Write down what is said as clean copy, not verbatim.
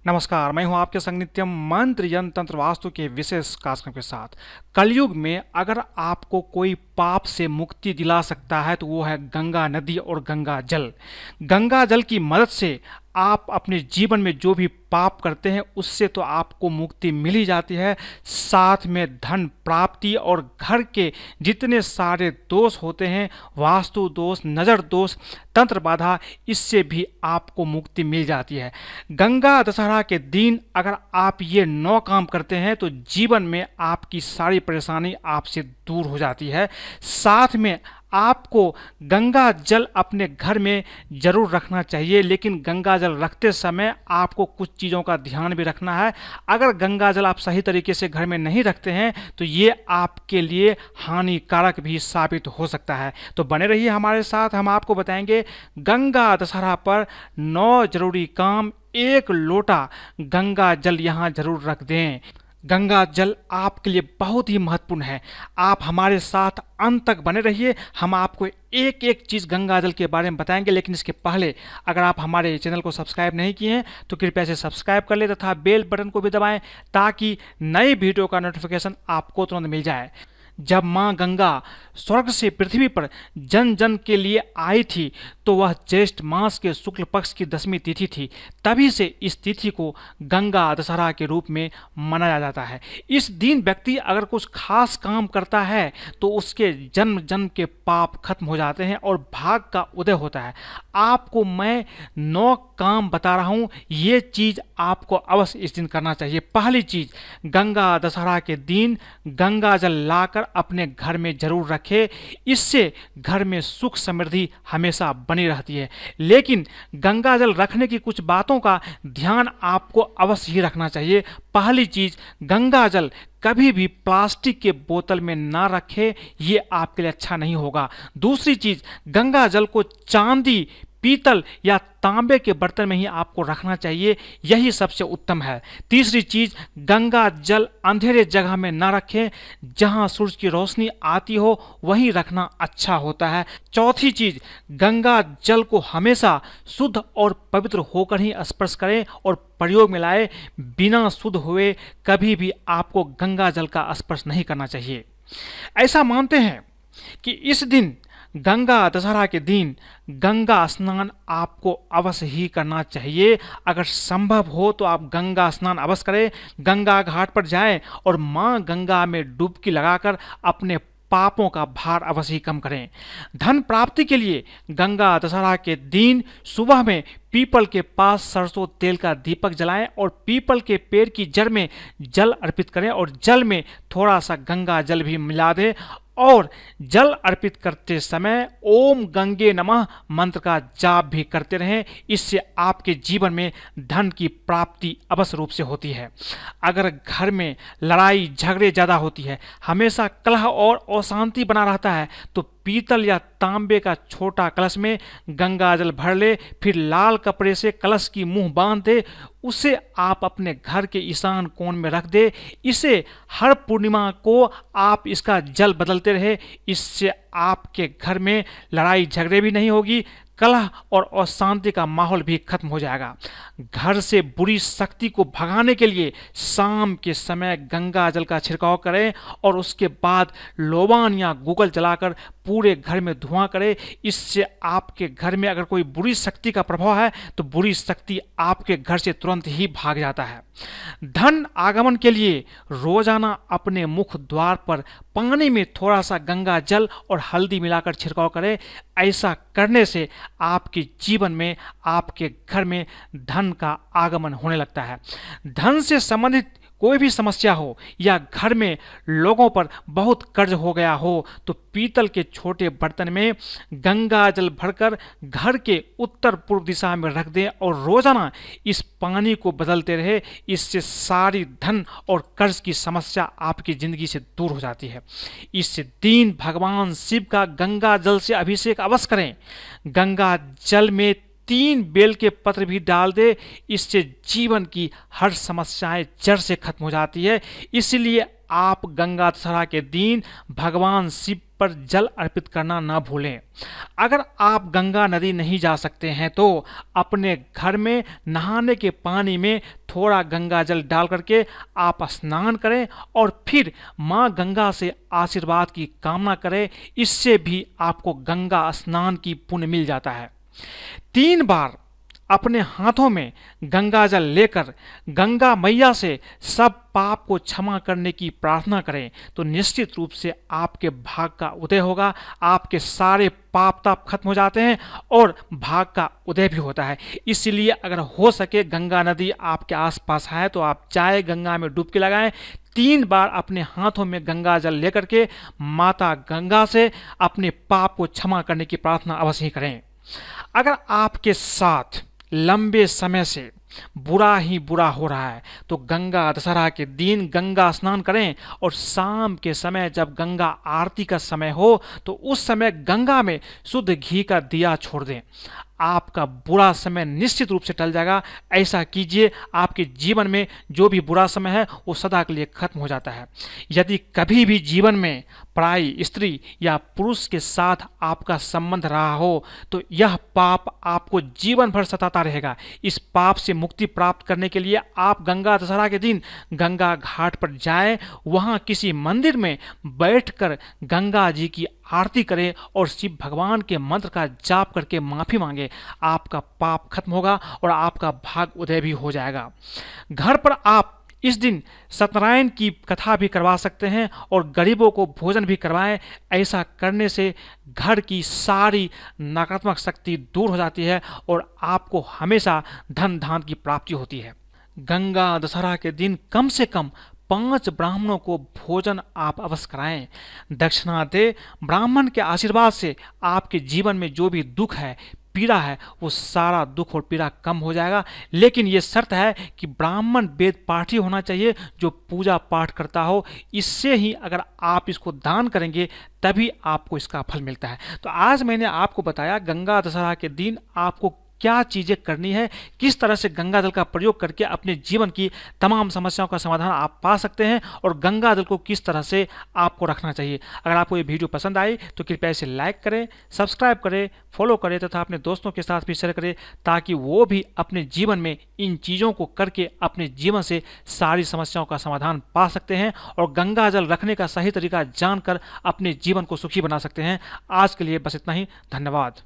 नमस्कार, मैं हूं आपके संग नित्यम मंत्र यंत्र तंत्र वास्तु के विशेष कार्यक्रम के साथ। कलयुग में अगर आपको कोई पाप से मुक्ति दिला सकता है तो वो है गंगा नदी और गंगा जल। गंगा जल की मदद से आप अपने जीवन में जो भी पाप करते हैं उससे तो आपको मुक्ति मिल ही जाती है, साथ में धन प्राप्ति और घर के जितने सारे दोष होते हैं, वास्तु दोष, नज़र दोष, तंत्र बाधा, इससे भी आपको मुक्ति मिल जाती है। गंगा दशहरा के दिन अगर आप ये 9 काम करते हैं तो जीवन में आपकी सारी परेशानी आपसे दूर हो जाती है। साथ में आपको गंगा जल अपने घर में जरूर रखना चाहिए, लेकिन गंगा जल रखते समय आपको कुछ चीज़ों का ध्यान भी रखना है। अगर गंगा जल आप सही तरीके से घर में नहीं रखते हैं तो ये आपके लिए हानिकारक भी साबित हो सकता है। तो बने रहिए हमारे साथ, हम आपको बताएंगे गंगा दशहरा पर 9 जरूरी काम। 1 लोटा गंगा जल यहाँ जरूर रख दें। गंगा जल आपके लिए बहुत ही महत्वपूर्ण है। आप हमारे साथ अंत तक बने रहिए, हम आपको एक एक चीज़ गंगा जल के बारे में बताएंगे। लेकिन इसके पहले अगर आप हमारे चैनल को सब्सक्राइब नहीं किए हैं तो कृपया से सब्सक्राइब कर ले तथा बेल बटन को भी दबाएं ताकि नई वीडियो का नोटिफिकेशन आपको तुरंत मिल जाए। जब माँ गंगा स्वर्ग से पृथ्वी पर जन जन के लिए आई थी तो वह ज्येष्ठ मास के शुक्ल पक्ष की 10वीं तिथि थी। तभी से इस तिथि को गंगा दशहरा के रूप में मनाया जाता है। इस दिन व्यक्ति अगर कुछ खास काम करता है तो उसके जन्म जन्म के पाप खत्म हो जाते हैं और भाग का उदय होता है। आपको मैं 9 काम बता रहा हूँ, ये चीज़ आपको अवश्य इस दिन करना चाहिए। पहली चीज़, गंगा दशहरा के दिन गंगा जल लाकर अपने घर में जरूर रखें। इससे घर में सुख समृद्धि हमेशा बनी रहती है। लेकिन गंगा जल रखने की कुछ बातों का ध्यान आपको अवश्य ही रखना चाहिए। पहली चीज, गंगा जल कभी भी प्लास्टिक के बोतल में ना रखें, ये आपके लिए अच्छा नहीं होगा। दूसरी चीज, गंगा जल को चांदी, पीतल या तांबे के बर्तन में ही आपको रखना चाहिए, यही सबसे उत्तम है। तीसरी चीज, गंगा जल अंधेरे जगह में ना रखें, जहां सूरज की रोशनी आती हो वहीं रखना अच्छा होता है। चौथी चीज, गंगा जल को हमेशा शुद्ध और पवित्र होकर ही स्पर्श करें और प्रयोग में लाए। बिना शुद्ध हुए कभी भी आपको गंगा जल का स्पर्श नहीं करना चाहिए। ऐसा मानते हैं कि इस दिन, गंगा दशहरा के दिन, गंगा स्नान आपको अवश्य ही करना चाहिए। अगर संभव हो तो आप गंगा स्नान अवश्य करें। गंगा घाट पर जाएं और मां गंगा में डुबकी लगाकर अपने पापों का भार अवश्य ही कम करें। धन प्राप्ति के लिए गंगा दशहरा के दिन सुबह में पीपल के पास सरसों तेल का दीपक जलाएं और पीपल के पेड़ की जड़ में जल अर्पित करें और जल में थोड़ा सा गंगा जल भी मिला दें और जल अर्पित करते समय ओम गंगे नमः मंत्र का जाप भी करते रहें। इससे आपके जीवन में धन की प्राप्ति अवश्य रूप से होती है। अगर घर में लड़ाई झगड़े ज़्यादा होती है, हमेशा कलह और अशांति बना रहता है, तो पीतल या तांबे का छोटा कलश में गंगा जल भर ले, फिर लाल कपड़े से कलश की मुंह बांध दे, उसे आप अपने घर के ईशान कोण में रख दे। इसे हर पूर्णिमा को आप इसका जल बदलते रहे। इससे आपके घर में लड़ाई झगड़े भी नहीं होगी, कलह और अशांति का माहौल भी खत्म हो जाएगा। घर से बुरी शक्ति को भगाने के लिए शाम के समय गंगा जल का छिड़काव करें और उसके बाद लोबान या गूगल जलाकर पूरे घर में धुआं करें। इससे आपके घर में अगर कोई बुरी शक्ति का प्रभाव है तो बुरी शक्ति आपके घर से तुरंत ही भाग जाता है। धन आगमन के लिए रोजाना अपने मुख द्वार पर पानी में थोड़ा सा गंगा जल और हल्दी मिलाकर छिड़काव करें। ऐसा करने से आपके जीवन में, आपके घर में धन का आगमन होने लगता है। धन से संबंधित कोई भी समस्या हो या घर में लोगों पर बहुत कर्ज हो गया हो तो पीतल के छोटे बर्तन में गंगा जल भरकर घर के उत्तर पूर्व दिशा में रख दें और रोजाना इस पानी को बदलते रहे। इससे सारी धन और कर्ज की समस्या आपकी जिंदगी से दूर हो जाती है। इस दिन भगवान शिव का गंगा जल से अभिषेक अवश्य करें। गंगा जल में 3 बेल के पत्र भी डाल दे। इससे जीवन की हर समस्याएं जड़ से खत्म हो जाती है। इसलिए आप गंगा दशहरा के दिन भगवान शिव पर जल अर्पित करना ना भूलें। अगर आप गंगा नदी नहीं जा सकते हैं तो अपने घर में नहाने के पानी में थोड़ा गंगा जल डाल करके आप स्नान करें और फिर माँ गंगा से आशीर्वाद की कामना करें। इससे भी आपको गंगा स्नान की पुण्य मिल जाता है। 3 बार अपने हाथों में गंगा जल लेकर गंगा मैया से सब पाप को क्षमा करने की प्रार्थना करें तो निश्चित रूप से आपके भाग का उदय होगा। आपके सारे पाप ताप खत्म हो जाते हैं और भाग का उदय भी होता है। इसलिए अगर हो सके गंगा नदी आपके आसपास है तो आप चाहे गंगा में डुबकी लगाएं। 3 बार अपने हाथों में गंगा जल लेकर के माता गंगा से अपने पाप को क्षमा करने की प्रार्थना अवश्य ही करें। अगर आपके साथ लंबे समय से बुरा ही बुरा हो रहा है तो गंगा दशहरा के दिन गंगा स्नान करें और शाम के समय जब गंगा आरती का समय हो तो उस समय गंगा में शुद्ध घी का दिया छोड़ दें। आपका बुरा समय निश्चित रूप से टल जाएगा। ऐसा कीजिए, आपके जीवन में जो भी बुरा समय है वो सदा के लिए खत्म हो जाता है। यदि कभी भी जीवन में पराई स्त्री या पुरुष के साथ आपका संबंध रहा हो तो यह पाप आपको जीवन भर सताता रहेगा। इस पाप से मुक्ति प्राप्त करने के लिए आप गंगा दशहरा के दिन गंगा घाट पर जाएं, वहां किसी मंदिर में बैठकर गंगा जी की आरती करें और शिव भगवान के मंत्र का जाप करके माफी मांगे। आपका पाप खत्म होगा और आपका भाग उदय भी हो जाएगा। घर पर आप इस दिन सत्यनारायण की कथा भी करवा सकते हैं और गरीबों को भोजन भी करवाएं। ऐसा करने से घर की सारी नकारात्मक शक्ति दूर हो जाती है और आपको हमेशा धन धान की प्राप्ति होती है। गंगा दशहरा के दिन कम से कम 5 ब्राह्मणों को भोजन आप अवश्य कराएं। दक्षिणा दे। ब्राह्मण के आशीर्वाद से आपके जीवन में जो भी दुख है, पीड़ा है, वो सारा दुख और पीड़ा कम हो जाएगा। लेकिन ये शर्त है कि ब्राह्मण वेद पाठी होना चाहिए जो पूजा पाठ करता हो। इससे ही अगर आप इसको दान करेंगे तभी आपको इसका फल मिलता है। तो आज मैंने आपको बताया गंगा दशहरा के दिन आपको क्या चीज़ें करनी है, किस तरह से गंगा जल का प्रयोग करके अपने जीवन की तमाम समस्याओं का समाधान आप पा सकते हैं और गंगा जल को किस तरह से आपको रखना चाहिए। अगर आपको ये वीडियो पसंद आई तो कृपया इसे लाइक करें, सब्सक्राइब करें, फॉलो करें तथा अपने दोस्तों के साथ भी शेयर करें ताकि वो भी अपने जीवन में इन चीज़ों को करके अपने जीवन से सारी समस्याओं का समाधान पा सकते हैं और गंगा जल रखने का सही तरीका जानकर अपने जीवन को सुखी बना सकते हैं। आज के लिए बस इतना ही। धन्यवाद।